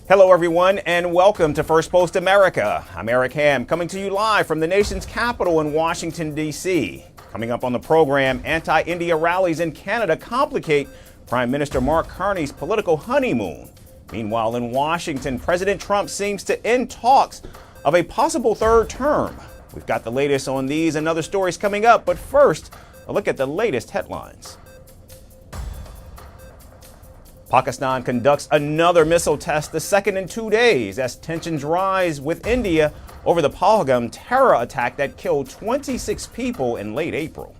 Hello everyone and welcome to Firstpost America. I'm Eric Ham coming to you live from the nation's capital in Washington, D.C. Coming up on the program, anti-India rallies in Canada complicate Prime Minister Mark Carney's political honeymoon. Meanwhile, in Washington, President Trump seems to end talks of a possible third term. We've got the latest on these and other stories coming up, but first, a look at the latest headlines. Pakistan conducts another missile test, the second in 2 days, as tensions rise with India over the Pahalgam terror attack that killed 26 people in late April.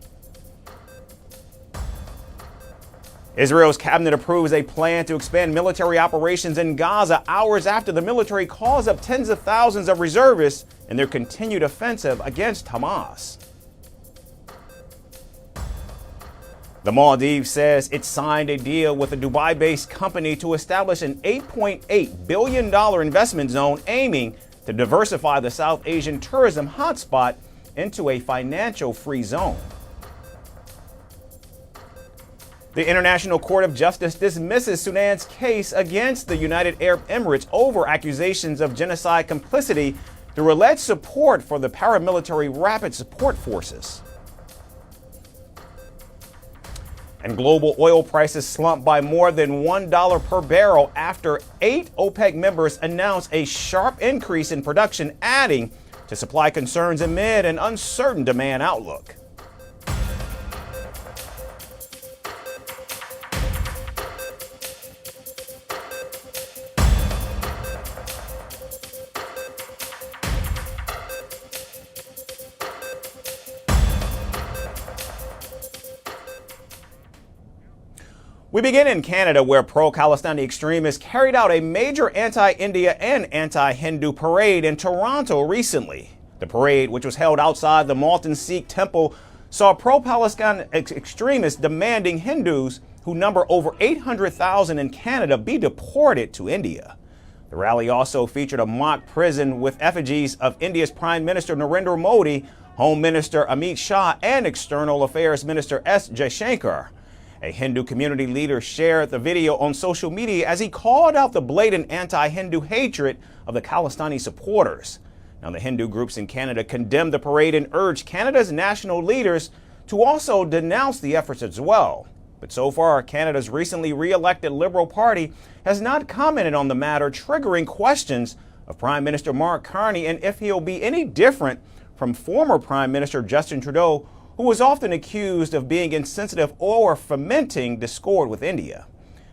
Israel's cabinet approves a plan to expand military operations in Gaza hours after the military calls up tens of thousands of reservists in their continued offensive against Hamas. The Maldives says it signed a deal with a Dubai-based company to establish an $8.8 billion investment zone aiming to diversify the South Asian tourism hotspot into a financial-free zone. The International Court of Justice dismisses Sudan's case against the United Arab Emirates over accusations of genocide complicity through alleged support for the paramilitary Rapid Support Forces. And global oil prices slumped by more than $1 per barrel after 8 OPEC members announced a sharp increase in production, adding to supply concerns amid an uncertain demand outlook. We begin in Canada, where pro-Khalistani extremists carried out a major anti-India and anti-Hindu parade in Toronto recently. The parade, which was held outside the Malton Sikh Temple, saw pro-Palestine extremists demanding Hindus, who number over 800,000 in Canada, be deported to India. The rally also featured a mock prison with effigies of India's Prime Minister Narendra Modi, Home Minister Amit Shah, and External Affairs Minister S. Jaishankar. A Hindu community leader shared the video on social media as he called out the blatant anti-Hindu hatred of the Khalistani supporters. Now, the Hindu groups in Canada condemned the parade and urged Canada's national leaders to also denounce the efforts as well. But so far, Canada's recently re-elected Liberal Party has not commented on the matter, triggering questions of Prime Minister Mark Carney and if he'll be any different from former Prime Minister Justin Trudeau, who was often accused of being insensitive or fomenting discord with India.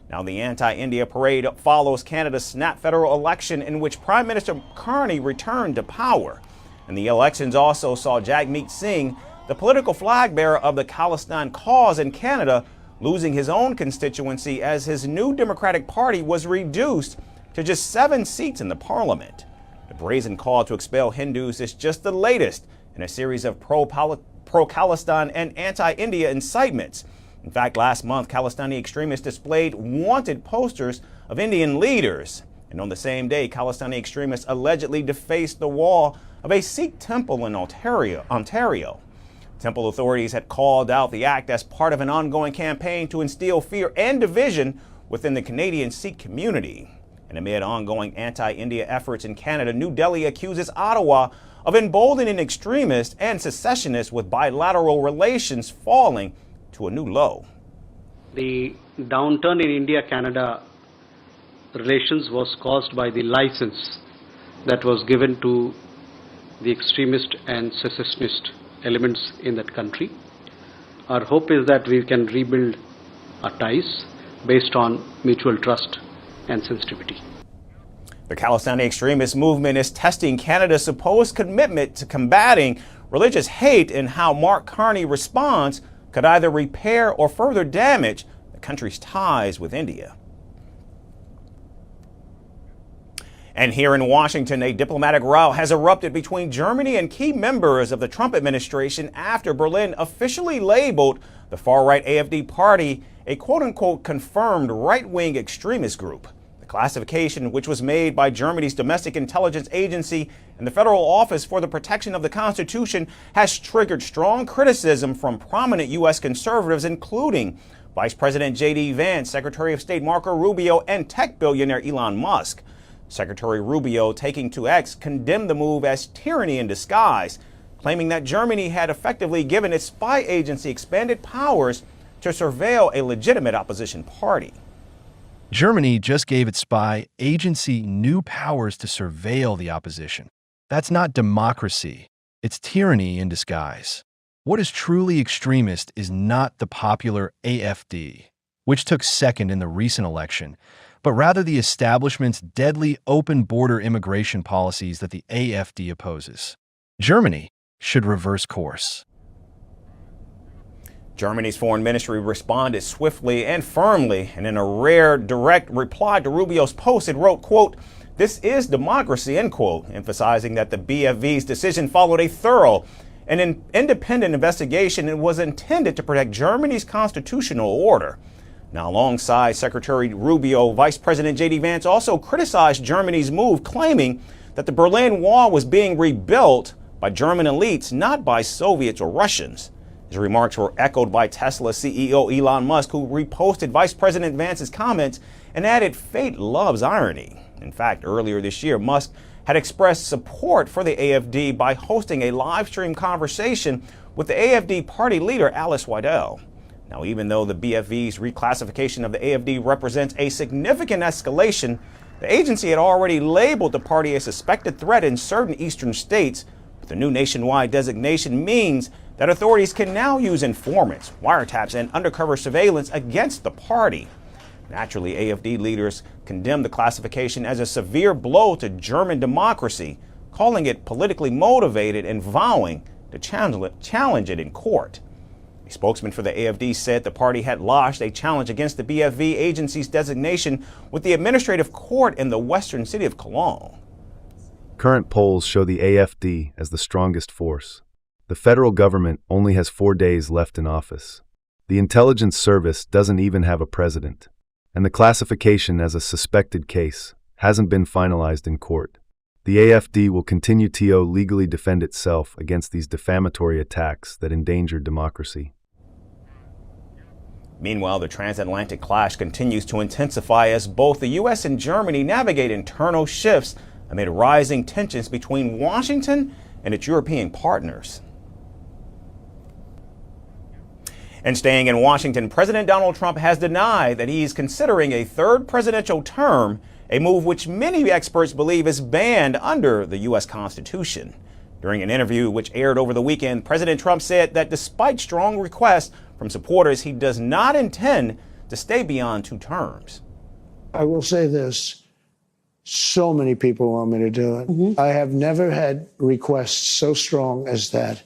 Now, the anti-India parade follows Canada's snap federal election in which Prime Minister Carney returned to power. And the elections also saw Jagmeet Singh, the political flag bearer of the Khalistan cause in Canada, losing his own constituency as his new Democratic Party was reduced to just 7 seats in the parliament. The brazen call to expel Hindus is just the latest in a series of pro-Khalistan and anti-India incitements. In fact, last month, Khalistani extremists displayed wanted posters of Indian leaders. And on the same day, Khalistani extremists allegedly defaced the wall of a Sikh temple in Ontario. Temple authorities had called out the act as part of an ongoing campaign to instill fear and division within the Canadian Sikh community. And amid ongoing anti-India efforts in Canada, New Delhi accuses Ottawa of emboldening extremists and secessionists, with bilateral relations falling to a new low. The downturn in India-Canada relations was caused by the license that was given to the extremist and secessionist elements in that country. Our hope is that we can rebuild our ties based on mutual trust and sensitivity. The Khalistani extremist movement is testing Canada's supposed commitment to combating religious hate, and how Mark Carney responds could either repair or further damage the country's ties with India. And here in Washington, a diplomatic row has erupted between Germany and key members of the Trump administration after Berlin officially labeled the far-right AfD party a quote-unquote confirmed right-wing extremist group. The classification, which was made by Germany's domestic intelligence agency and the Federal Office for the Protection of the Constitution, has triggered strong criticism from prominent U.S. conservatives, including Vice President J.D. Vance, Secretary of State Marco Rubio, and tech billionaire Elon Musk. Secretary Rubio, taking to X, condemned the move as tyranny in disguise, claiming that Germany had effectively given its spy agency expanded powers to surveil a legitimate opposition party. Germany just gave its spy agency new powers to surveil the opposition. That's not democracy. It's tyranny in disguise. What is truly extremist is not the popular AfD, which took second in the recent election, but rather the establishment's deadly open border immigration policies that the AfD opposes. Germany should reverse course. Germany's foreign ministry responded swiftly and firmly, and in a rare, direct reply to Rubio's post, it wrote, quote, "This is democracy," end quote, emphasizing that the BFV's decision followed a thorough and an independent investigation and was intended to protect Germany's constitutional order. Now, alongside Secretary Rubio, Vice President J.D. Vance also criticized Germany's move, claiming that the Berlin Wall was being rebuilt by German elites, not by Soviets or Russians. His remarks were echoed by Tesla CEO Elon Musk, who reposted Vice President Vance's comments and added, "Fate loves irony." In fact, earlier this year, Musk had expressed support for the AfD by hosting a live stream conversation with the AfD party leader Alice Weidel. Now, even though the BFV's reclassification of the AfD represents a significant escalation, the agency had already labeled the party a suspected threat in certain eastern states. But the new nationwide designation means that authorities can now use informants, wiretaps, and undercover surveillance against the party. Naturally, AfD leaders condemned the classification as a severe blow to German democracy, calling it politically motivated and vowing to challenge it in court. A spokesman for the AfD said the party had lodged a challenge against the BFV agency's designation with the administrative court in the western city of Cologne. Current polls show the AfD as the strongest force. The federal government only has 4 days left in office. The intelligence service doesn't even have a president. And the classification as a suspected case hasn't been finalized in court. The AfD will continue to legally defend itself against these defamatory attacks that endanger democracy. Meanwhile, the transatlantic clash continues to intensify as both the U.S. and Germany navigate internal shifts amid rising tensions between Washington and its European partners. And staying in Washington, President Donald Trump has denied that he is considering a third presidential term, a move which many experts believe is banned under the U.S. Constitution. During an interview which aired over the weekend, President Trump said that despite strong requests from supporters, he does not intend to stay beyond 2 terms. I will say this. So many people want me to do it. I have never had requests so strong as that.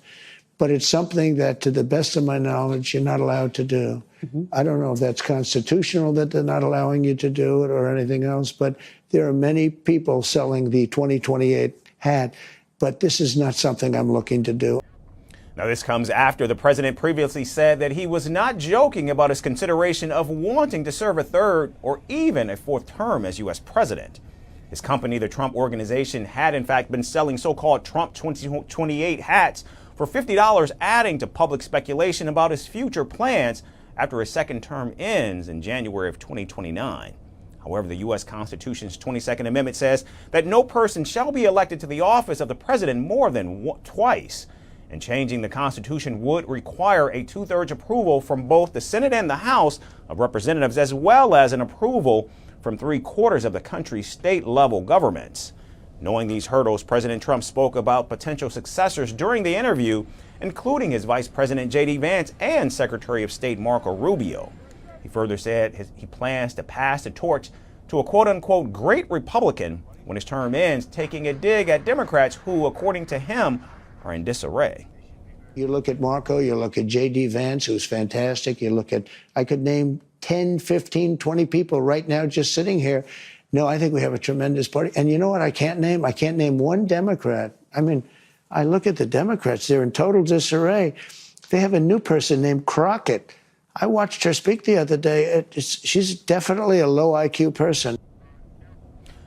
But it's something that, to the best of my knowledge, you're not allowed to do. I don't know if that's constitutional that they're not allowing you to do it or anything else, but there are many people selling the 2028 hat, but this is not something I'm looking to do. Now, this comes after the president previously said that he was not joking about his consideration of wanting to serve a third or even a 4th term as U.S. president. His company, the Trump Organization, had in fact been selling so-called Trump 2028 hats for $50, adding to public speculation about his future plans after his 2nd term ends in January of 2029. However, the U.S. Constitution's 22nd Amendment says that no person shall be elected to the office of the president more than twice. And changing the Constitution would require a 2/3 approval from both the Senate and the House of Representatives, as well as an approval from 3/4 of the country's state-level governments. Knowing these hurdles, President Trump spoke about potential successors during the interview, including his Vice President J.D. Vance and Secretary of State Marco Rubio. He further said he plans to pass the torch to a quote-unquote great Republican when his term ends, taking a dig at Democrats who, according to him, are in disarray. You look at Marco, you look at J.D. Vance, who's fantastic. You look at, I could name 10, 15, 20 people right now just sitting here. No, I think we have a tremendous party. And you know what I can't name? I can't name one Democrat. I mean, I look at the Democrats, they're in total disarray. They have a new person named Crockett. I watched her speak the other day. She's definitely a low IQ person.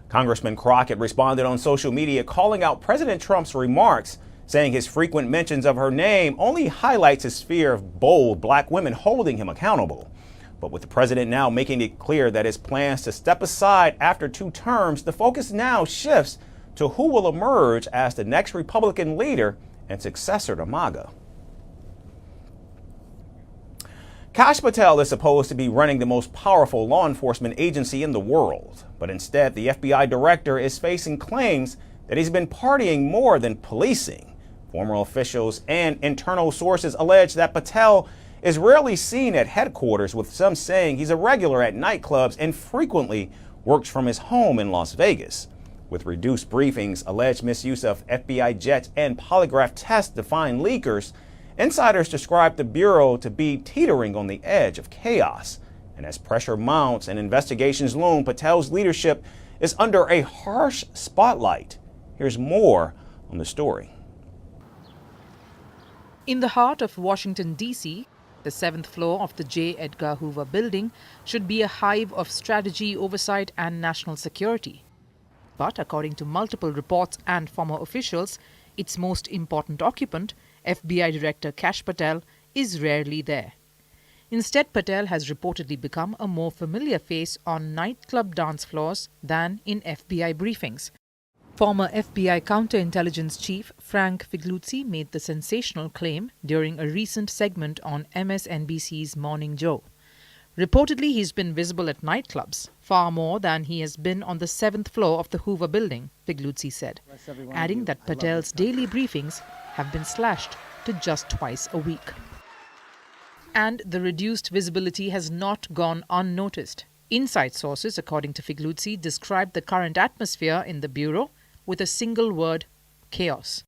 Congressman Crockett responded on social media calling out President Trump's remarks, saying his frequent mentions of her name only highlights his fear of bold black women holding him accountable. But with the president now making it clear that his plans to step aside after 2 terms, the focus now shifts to who will emerge as the next Republican leader and successor to MAGA. Kash Patel is supposed to be running the most powerful law enforcement agency in the world, but instead the FBI director is facing claims that he's been partying more than policing. Former officials and internal sources allege that Patel is rarely seen at headquarters, with some saying he's a regular at nightclubs and frequently works from his home in Las Vegas. With reduced briefings, alleged misuse of FBI jets, and polygraph tests to find leakers, insiders describe the Bureau to be teetering on the edge of chaos. And as pressure mounts and investigations loom, Patel's leadership is under a harsh spotlight. Here's more on the story. In the heart of Washington, D.C., the 7th floor of the J. Edgar Hoover building should be a hive of strategy, oversight, and national security. But according to multiple reports and former officials, its most important occupant, FBI Director Kash Patel, is rarely there. Instead, Patel has reportedly become a more familiar face on nightclub dance floors than in FBI briefings. Former FBI counterintelligence chief Frank Figliuzzi made the sensational claim during a recent segment on MSNBC's Morning Joe. Reportedly, he's been visible at nightclubs, far more than he has been on the 7th floor of the Hoover building, Figliuzzi said, adding that Patel's daily briefings have been slashed to just twice a week. And the reduced visibility has not gone unnoticed. Inside sources, according to Figliuzzi, described the current atmosphere in the Bureau with a single word: chaos.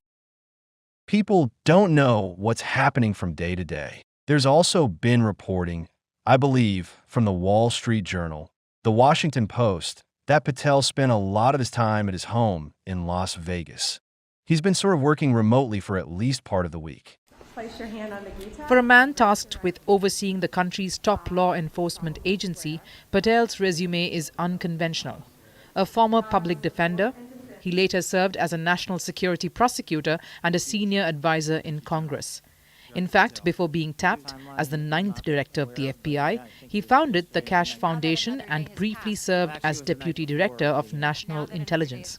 People don't know what's happening from day to day. There's also been reporting, I believe, from the Wall Street Journal, the Washington Post, that Patel spent a lot of his time at his home in Las Vegas. He's been sort of working remotely for at least part of the week. Place your hand on the guitar. For a man tasked with overseeing the country's top law enforcement agency, Patel's resume is unconventional. A former public defender, he later served as a national security prosecutor and a senior advisor in Congress. In fact, before being tapped as the 9th director of the FBI, he founded the Kash Foundation and briefly served as deputy director of national intelligence.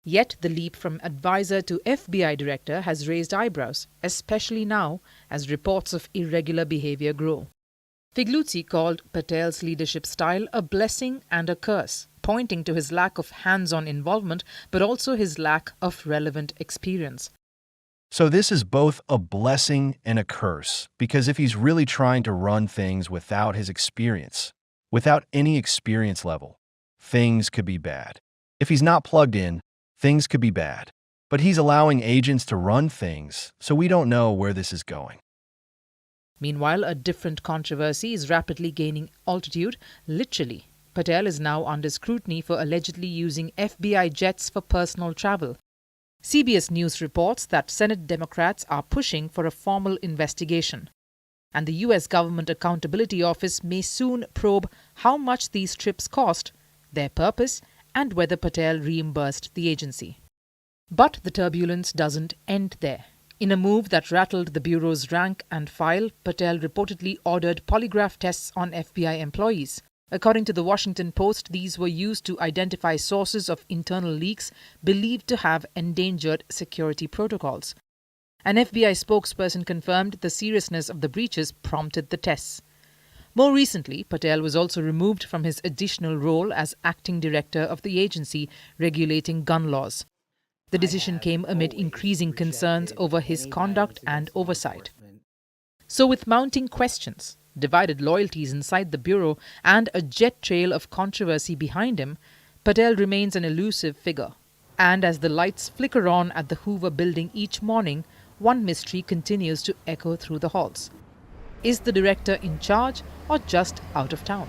Yet the leap from advisor to FBI director has raised eyebrows, especially now as reports of irregular behavior grow. Figliuzzi called Patel's leadership style a blessing and a curse, pointing to his lack of hands-on involvement, but also his lack of relevant experience. So this is both a blessing and a curse, because if he's really trying to run things without his experience, without any experience level, things could be bad. If he's not plugged in, things could be bad. But he's allowing agents to run things, so we don't know where this is going. Meanwhile, a different controversy is rapidly gaining altitude, literally. Patel is now under scrutiny for allegedly using FBI jets for personal travel. CBS News reports that Senate Democrats are pushing for a formal investigation. And the U.S. Government Accountability Office may soon probe how much these trips cost, their purpose, and whether Patel reimbursed the agency. But the turbulence doesn't end there. In a move that rattled the Bureau's rank and file, Patel reportedly ordered polygraph tests on FBI employees. According to the Washington Post, these were used to identify sources of internal leaks believed to have endangered security protocols. An FBI spokesperson confirmed the seriousness of the breaches prompted the tests. More recently, Patel was also removed from his additional role as acting director of the agency regulating gun laws. The decision came amid increasing concerns over his conduct and oversight. So with mounting questions, divided loyalties inside the Bureau, and a jet trail of controversy behind him, Patel remains an elusive figure. And as the lights flicker on at the Hoover building each morning, one mystery continues to echo through the halls. Is the director in charge or just out of town?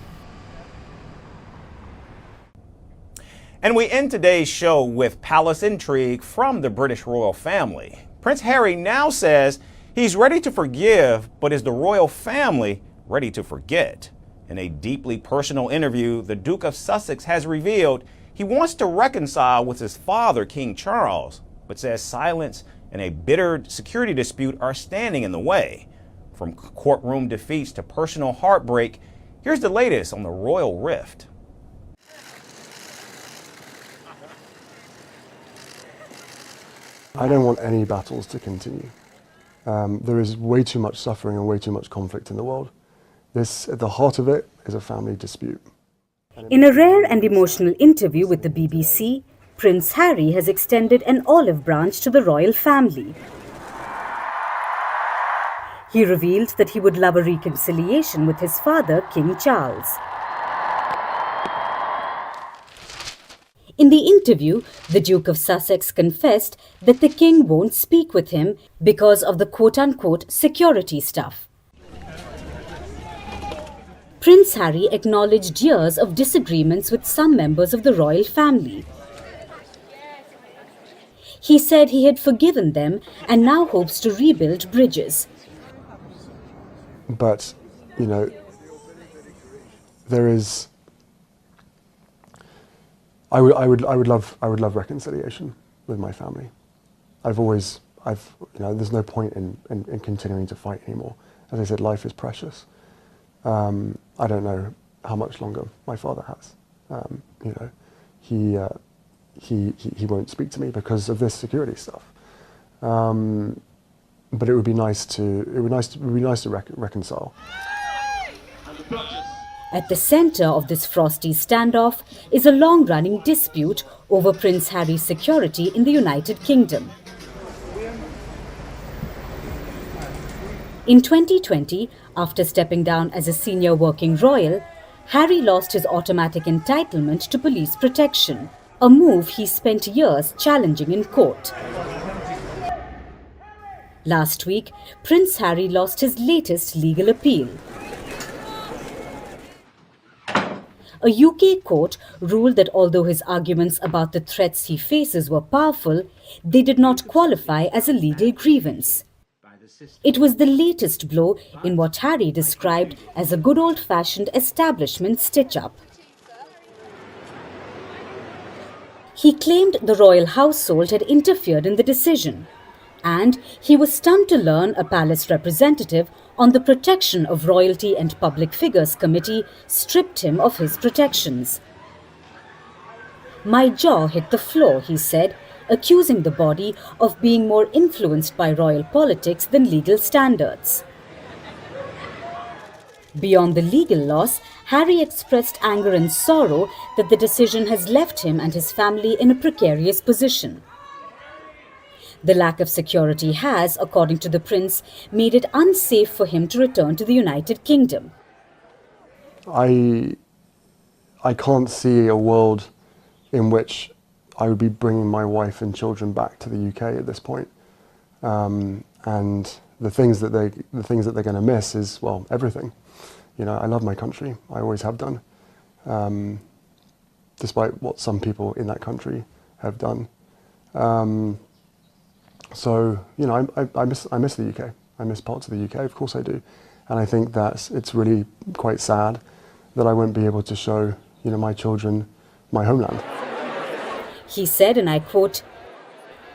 And we end today's show with palace intrigue from the British royal family. Prince Harry now says he's ready to forgive, but is the royal family ready to forget? In a deeply personal interview, the Duke of Sussex has revealed he wants to reconcile with his father, King Charles, but says silence and a bitter security dispute are standing in the way. From courtroom defeats to personal heartbreak, Here's the latest on the royal rift. I don't want any battles to continue. There is way too much suffering and way too much conflict in the world. At the heart of it is a family dispute. In a rare and emotional interview with the BBC, Prince Harry has extended an olive branch to the royal family. He revealed that he would love a reconciliation with his father, King Charles. In the interview, the Duke of Sussex confessed that the king won't speak with him because of the quote-unquote security stuff. Prince Harry acknowledged years of disagreements with some members of the royal family. He said he had forgiven them and now hopes to rebuild bridges. But, you know, there is. I would love reconciliation with my family. There's no point in continuing to fight anymore. As I said, life is precious. I don't know how much longer my father has. He won't speak to me because of this security stuff. But it would be nice to reconcile. At the center of this frosty standoff is a long-running dispute over Prince Harry's security in the United Kingdom. In 2020, after stepping down as a senior working royal, Harry lost his automatic entitlement to police protection, a move he spent years challenging in court. Last week, Prince Harry lost his latest legal appeal. A UK court ruled that although his arguments about the threats he faces were powerful, they did not qualify as a legal grievance. It was the latest blow in what Harry described as a good old-fashioned establishment stitch-up. He claimed the royal household had interfered in the decision, and he was stunned to learn a palace representative on the Protection of Royalty and Public Figures Committee stripped him of his protections. "My jaw hit the floor," he said, accusing the body of being more influenced by royal politics than legal standards. Beyond the legal loss, Harry expressed anger and sorrow that the decision has left him and his family in a precarious position. The lack of security has, according to the prince, made it unsafe for him to return to the United Kingdom. I can't see a world in which I would be bringing my wife and children back to the UK at this point. And the things that they're going to miss is, well, everything. You know, I love my country. I always have done, despite what some people in that country have done. So, you know, I miss the UK. I miss parts of the UK, of course I do. And I think that it's really quite sad that I won't be able to show, you know, my children my homeland. He said, and I quote,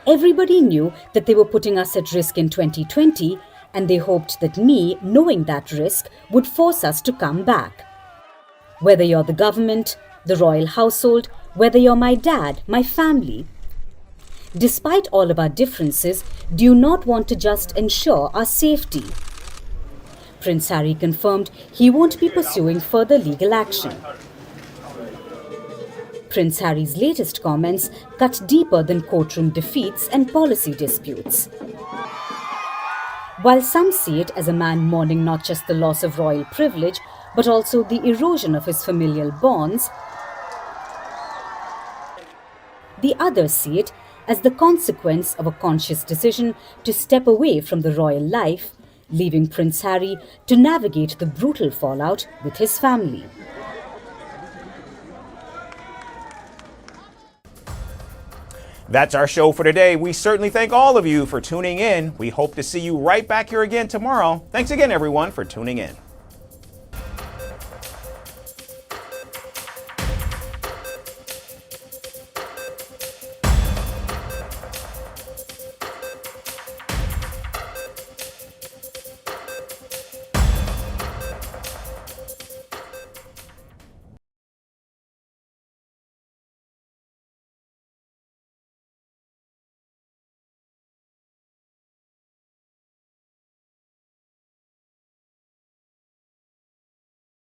"Everybody knew that they were putting us at risk in 2020, and they hoped that me, knowing that risk, would force us to come back. Whether you're the government, the royal household, whether you're my dad, my family. Despite all of our differences, do you not want to just ensure our safety?" Prince Harry confirmed he won't be pursuing further legal action. Prince Harry's latest comments cut deeper than courtroom defeats and policy disputes. While some see it as a man mourning not just the loss of royal privilege, but also the erosion of his familial bonds, the others see it as the consequence of a conscious decision to step away from the royal life, leaving Prince Harry to navigate the brutal fallout with his family. That's our show for today. We certainly thank all of you for tuning in. We hope to see you right back here again tomorrow. Thanks again, everyone, for tuning in.